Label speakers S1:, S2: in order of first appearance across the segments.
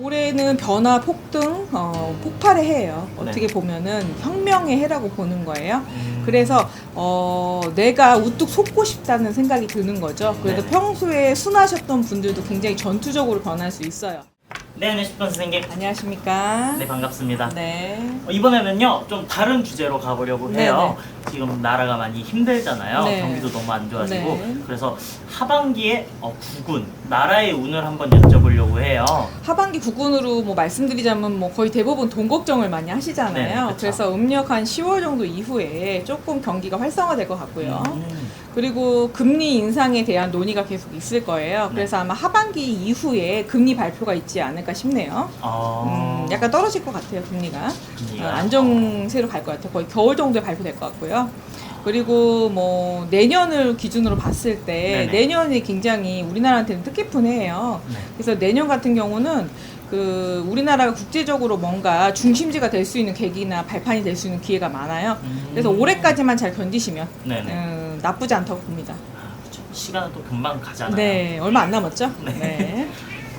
S1: 올해는 변화 폭등, 폭발의 해예요. 어떻게
S2: 네.
S1: 보면은 혁명의 해라고 보는 거예요. 그래서 내가 우뚝 솟고 싶다는 생각이 드는 거죠. 그래서
S2: 네네.
S1: 평소에 순하셨던 분들도 굉장히 전투적으로 변할 수 있어요.
S2: 네, 안녕하십니까 선생님.
S1: 안녕하십니까?
S2: 네, 반갑습니다.
S1: 네.
S2: 이번에는요 좀 다른 주제로 가보려고 해요.
S1: 네네.
S2: 지금 나라가 많이 힘들잖아요.
S1: 네.
S2: 경기도 너무 안 좋아지고.
S1: 네.
S2: 그래서 하반기에 국운, 나라의 운을 한번 여쭤보려고 해요.
S1: 하반기 국군으로 뭐 말씀드리자면 뭐 거의 대부분 돈 걱정을 많이 하시잖아요.
S2: 네네, 그쵸.
S1: 그래서 음력 한 10월 정도 이후에 조금 경기가 활성화될 것 같고요. 그리고 금리 인상에 대한 논의가 계속 있을 거예요. 그래서 아마 하반기 이후에 금리 발표가 있지 않을까 싶네요. 약간 떨어질 것 같아요, 금리가.
S2: 금리가요?
S1: 안정세로 갈 것 같아요. 거의 겨울 정도에 발표될 것 같고요. 그리고 뭐 내년을 기준으로 봤을 때
S2: 네네.
S1: 내년이 굉장히 우리나라한테는 뜻깊은 해예요.
S2: 네.
S1: 그래서 내년 같은 경우는 그 우리나라가 국제적으로 뭔가 중심지가 될 수 있는 계기나 발판이 될 수 있는 기회가 많아요. 그래서 올해까지만 잘 견디시면
S2: 네네.
S1: 나쁘지 않다고 봅니다.
S2: 그쵸. 시간은 또 금방 가잖아요.
S1: 네, 얼마 안 남았죠?
S2: 네.
S1: 네.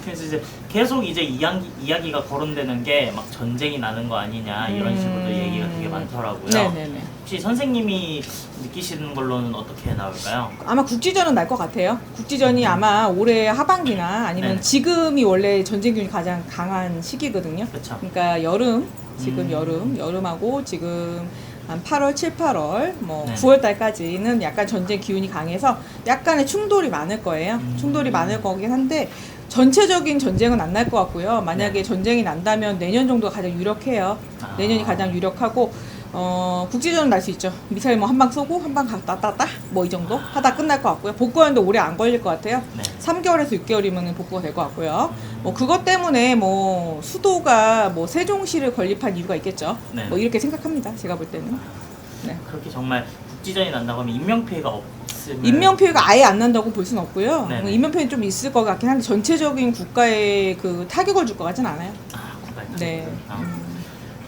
S2: 그래서 이제 계속 이제 이야기가 거론되는 게 막 전쟁이 나는 거 아니냐 이런 식으로 얘기가 되게 많더라고요.
S1: 네네네.
S2: 혹시 선생님이 느끼시는 걸로는 어떻게 나올까요?
S1: 아마 국지전은 날 것 같아요. 국지전이 아마 올해 하반기나 아니면
S2: 네.
S1: 지금이 원래 전쟁 기운이 가장 강한 시기거든요.
S2: 그쵸.
S1: 그러니까 여름, 지금 여름하고 지금 한 8월, 7, 8월, 뭐
S2: 네.
S1: 9월 달까지는 약간 전쟁 기운이 강해서 약간의 충돌이 많을 거예요. 충돌이 많을 거긴 한데 전체적인 전쟁은 안 날 것 같고요. 만약에
S2: 네.
S1: 전쟁이 난다면 내년 정도가 가장 유력해요. 내년이 가장 유력하고 국지전은 날 수 있죠. 미사일 뭐 한 방 쏘고 한 방 갔다 왔다 뭐 이 정도 하다 끝날 것 같고요. 복구하는데 오래 안 걸릴 것 같아요.
S2: 네.
S1: 3개월에서 6개월이면 복구가 될 것 같고요. 뭐 그것 때문에 뭐 수도가 뭐 세종시를 건립한 이유가 있겠죠.
S2: 네.
S1: 뭐 이렇게 생각합니다. 제가 볼 때는. 네.
S2: 그렇게 정말 국지전이 난다고 하면 인명피해가 없으면
S1: 인명피해가 아예 안 난다고 볼 수는 없고요.
S2: 네네.
S1: 인명피해는 좀 있을 것 같긴 한데 전체적인 국가에 그 타격을 줄 것 같진 않아요.
S2: 국가에
S1: 네.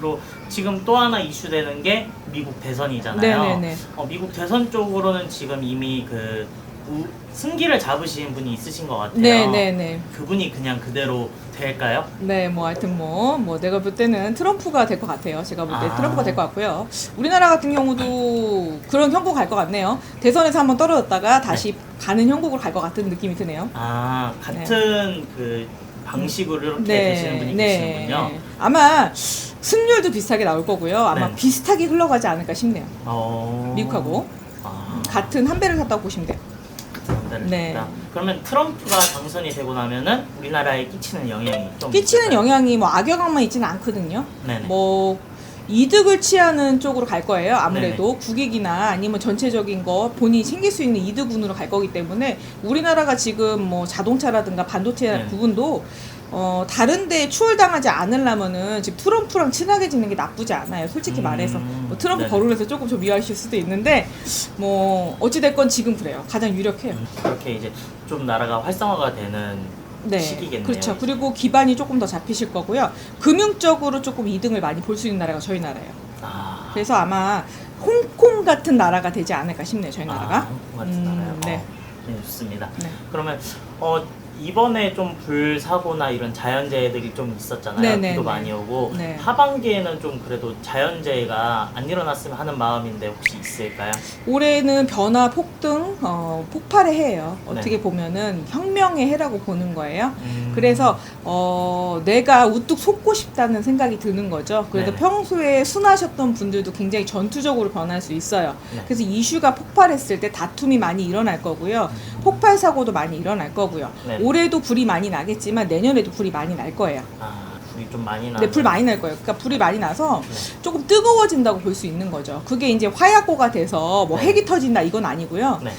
S2: 그리고 지금 또 하나 이슈되는 게 미국 대선이잖아요.
S1: 네네네.
S2: 미국 대선 쪽으로는 지금 이미 그 승기를 잡으신 분이 있으신 것 같아요.
S1: 네네네.
S2: 그분이 그냥 그대로 될까요?
S1: 네, 뭐 하여튼 뭐 내가 볼 때는 트럼프가 될 것 같아요. 제가 볼 때
S2: 아.
S1: 트럼프가 될 것 같고요. 우리나라 같은 경우도 그런 형국 갈 것 같네요. 대선에서 한번 떨어졌다가 다시 가는 형국으로 갈 것 같은 느낌이 드네요.
S2: 같은 그 방식으로 이렇게 되시는 분이 계시는군요.
S1: 네. 아마 승률도 비슷하게 나올 거고요. 아마
S2: 네.
S1: 비슷하게 흘러가지 않을까 싶네요. 미국하고 같은 한 배를 탔다고 보시면 돼요. 네.
S2: 그러면 트럼프가 당선이 되고 나면은 우리나라에 끼치는 영향이 좀
S1: 끼치는
S2: 있을까요?
S1: 영향이 뭐 악영향만 있지는 않거든요.
S2: 네네.
S1: 뭐 이득을 취하는 쪽으로 갈 거예요. 아무래도 국익이나 아니면 전체적인 거 본인이 챙길 수 있는 이득운으로 갈 거기 때문에 우리나라가 지금 뭐 자동차라든가 반도체
S2: 네네.
S1: 부분도 다른 데 추월당하지 않으려면은 지금 트럼프랑 친하게 지는 게 나쁘지 않아요. 솔직히 말해서. 뭐 트럼프
S2: 네네.
S1: 거론해서 조금 좀 미워하실 수도 있는데 뭐 어찌됐건 지금 그래요. 가장 유력해요.
S2: 그렇게 이제 좀 나라가 활성화가 되는
S1: 네,
S2: 시기겠네요.
S1: 그렇죠. 그리고 기반이 조금 더 잡히실 거고요. 금융적으로 조금 이득을 많이 볼 수 있는 나라가 저희 나라예요. 그래서 아마 홍콩 같은 나라가 되지 않을까 싶네요. 저희 나라가.
S2: 홍콩 같은 나라요.
S1: 네.
S2: 네, 좋습니다.
S1: 네.
S2: 그러면 이번에 좀 불사고나 이런 자연재해들이 좀 있었잖아요.
S1: 네네네.
S2: 비도 많이 오고
S1: 네.
S2: 하반기에는 좀 그래도 자연재해가 안 일어났으면 하는 마음인데 혹시 있을까요?
S1: 올해는 변화 폭등, 폭발의 해예요.
S2: 네.
S1: 어떻게 보면은 혁명의 해라고 보는 거예요. 그래서 내가 우뚝 솟고 싶다는 생각이 드는 거죠. 그래서
S2: 네네.
S1: 평소에 순하셨던 분들도 굉장히 전투적으로 변할 수 있어요.
S2: 네.
S1: 그래서 이슈가 폭발했을 때 다툼이 많이 일어날 거고요. 폭발 사고도 많이 일어날 거고요.
S2: 네.
S1: 올해도 불이 많이 나겠지만 내년에도 불이 많이 날 거예요.
S2: 불이 좀 많이 나.
S1: 네, 불 많이 날 거예요. 그러니까 불이 많이 나서
S2: 네.
S1: 조금 뜨거워진다고 볼 수 있는 거죠. 그게 이제 화약고가 돼서 뭐
S2: 네.
S1: 핵이 터진다 이건 아니고요.
S2: 네.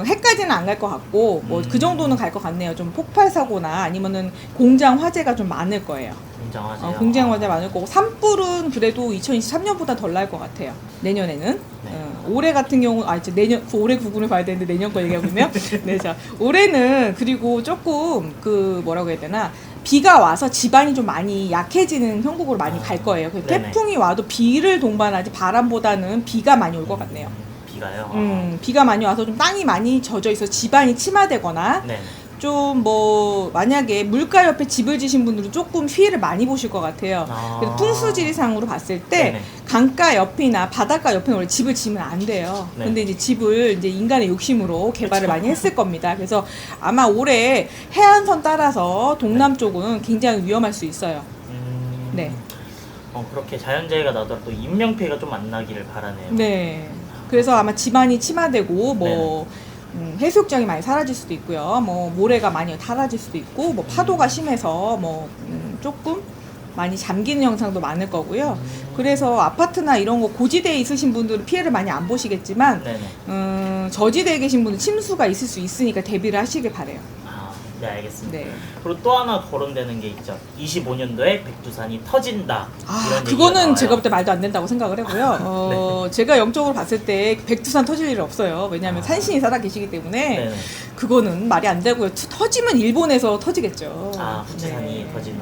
S1: 핵까지는 안 갈 것 같고 뭐 그 정도는 갈 것 같네요. 좀 폭발 사고나 아니면은 공장 화재가 좀 많을 거예요.
S2: 공장화재요.
S1: 공장 화재 많을 거고 산불은 그래도 2023년보다 덜 날 것 같아요. 내년에는.
S2: 네.
S1: 올해 같은 경우 이제 내년 올해 구분을 봐야 되는데 내년 거 얘기하고 있네요. 네, 자 올해는 그리고 조금 그 뭐라고 해야 되나 비가 와서 집안이 좀 많이 약해지는 형국으로 많이 갈 거예요. 그래서
S2: 네네.
S1: 태풍이 와도 비를 동반하지 바람보다는 비가 많이 올 것 같네요.
S2: 비가요.
S1: 비가 많이 와서 좀 땅이 많이 젖어 있어 집안이 침하되거나
S2: 네.
S1: 좀 뭐 만약에 물가 옆에 집을 지신 분들은 조금 피해를 많이 보실 것 같아요.
S2: 아.
S1: 그래서 풍수지리상으로 봤을 때
S2: 네네.
S1: 강가 옆이나 바닷가 옆에는 원래 집을 지으면 안 돼요.
S2: 네.
S1: 근데 이제 집을 이제 인간의 욕심으로 개발을 많이 했을 겁니다. 그래서 아마 올해 해안선 따라서 동남쪽은 굉장히 위험할 수 있어요. 네.
S2: 그렇게 자연재해가 나더라도 인명피해가 좀 안 나기를 바라네요.
S1: 네. 그래서 아마 집안이 침하되고 뭐 해수욕장이 많이 사라질 수도 있고요. 뭐 모래가 많이 사라질 수도 있고 뭐 파도가 심해서 뭐 조금 많이 잠기는 현상도 많을 거고요. 그래서 아파트나 이런 거 고지대에 있으신 분들은 피해를 많이 안 보시겠지만
S2: 네네.
S1: 저지대에 계신 분은 침수가 있을 수 있으니까 대비를 하시길 바래요.
S2: 네, 알겠습니다.
S1: 네.
S2: 그리고 또 하나 거론되는 게 있죠. 25년도에 백두산이 터진다. 이런 얘기가
S1: 그거는
S2: 나와요.
S1: 제가 볼 때 말도 안 된다고 생각을 하고요. 제가 영적으로 봤을 때 백두산 터질 일은 없어요. 왜냐하면 산신이 살아 계시기 때문에
S2: 네네.
S1: 그거는 말이 안 되고요. 터지면 일본에서 터지겠죠.
S2: 후지산이
S1: 네.
S2: 터진.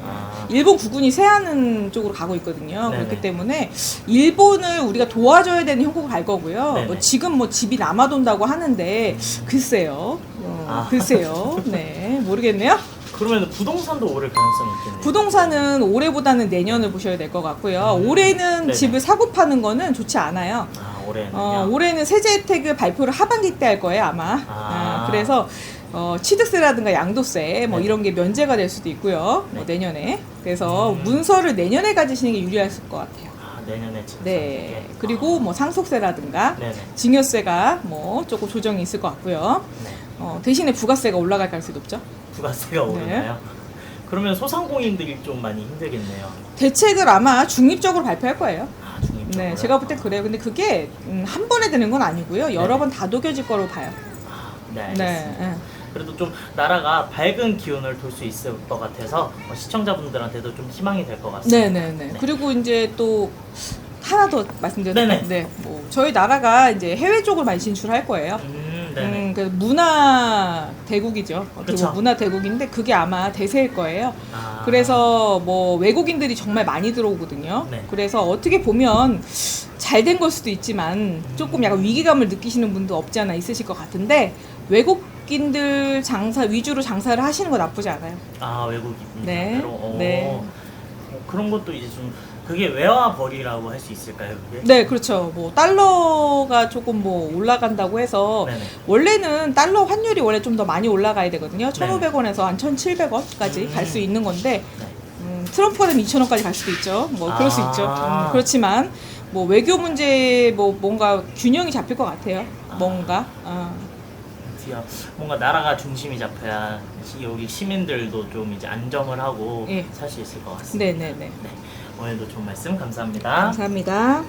S1: 일본 국군이 세하는 쪽으로 가고 있거든요.
S2: 네네.
S1: 그렇기 때문에 일본을 우리가 도와줘야 되는 형국을 갈 거고요.
S2: 네네.
S1: 뭐 지금 뭐 집이 남아돈다고 하는데 글쎄요. 글쎄요. 네, 모르겠네요.
S2: 그러면 부동산도 오를 가능성이 있겠네요.
S1: 부동산은 올해보다는 내년을 보셔야 될 것 같고요. 올해는
S2: 네네.
S1: 집을 사고 파는 거는 좋지 않아요.
S2: 올해는요.
S1: 올해는 세제 혜택을 발표를 하반기 때 할 거예요, 아마. 그래서 취득세라든가 양도세 뭐
S2: 네.
S1: 이런 게 면제가 될 수도 있고요. 뭐
S2: 네.
S1: 내년에. 그래서 문서를 내년에 가지시는 게 유리할 것 같아요.
S2: 내년에 지금.
S1: 네. 그리고 뭐 상속세라든가
S2: 네네.
S1: 증여세가 뭐 조금 조정이 있을 것 같고요.
S2: 네.
S1: 대신에 부가세가 올라갈 가능성이 높죠.
S2: 부가세가 오르나요? 그러면 소상공인들이 좀 많이 힘들겠네요.
S1: 대책을 아마 중립적으로 발표할 거예요.
S2: 중립적으로.
S1: 네, 제가 볼 때 그래요. 근데 그게 한 번에 되는 건 아니고요. 여러
S2: 네네.
S1: 번 다독여질 거로 봐요.
S2: 네, 알겠습니다.
S1: 네.
S2: 그래도 좀 나라가 밝은 기운을 돌 수 있을 것 같아서 시청자분들한테도 좀 희망이 될 것 같습니다.
S1: 네네네. 그리고 이제 또 하나 더 말씀드려도
S2: 네네.
S1: 네, 뭐 저희 나라가 이제 해외 쪽을 많이 진출할 거예요.
S2: 네네.
S1: 그래서 문화 대국이죠. 어떻게
S2: 그쵸.
S1: 보면 문화 대국인데 그게 아마 대세일 거예요. 그래서 뭐 외국인들이 정말 많이 들어오거든요.
S2: 네.
S1: 그래서 어떻게 보면 잘 된 걸 수도 있지만 조금 약간 위기감을 느끼시는 분도 없지 않아 있으실 것 같은데 외국인들 장사 위주로 장사를 하시는 거 나쁘지 않아요.
S2: 외국인.
S1: 네. 네.
S2: 그런 것도 이제 좀 그게 외화벌이라고 할 수 있을까요, 그게?
S1: 네, 그렇죠. 뭐 달러가 조금 뭐 올라간다고 해서
S2: 네네.
S1: 원래는 달러 환율이 원래 좀 더 많이 올라가야 되거든요.
S2: 네네.
S1: 1,500원에서 한 1,700원까지 갈 수 있는 건데
S2: 네.
S1: 트럼프가 되면 2,000원까지 갈 수도 있죠. 뭐 그럴 수 있죠.
S2: 아.
S1: 그렇지만 뭐 외교 문제 뭐 뭔가 균형이 잡힐 것 같아요. 뭔가.
S2: 드디어 뭔가 나라가 중심이 잡혀야 여기 시민들도 좀 이제 안정을 하고
S1: 예.
S2: 살 수 있을 것 같습니다.
S1: 네네네.
S2: 네. 오늘도 좋은 말씀 감사합니다.
S1: 감사합니다.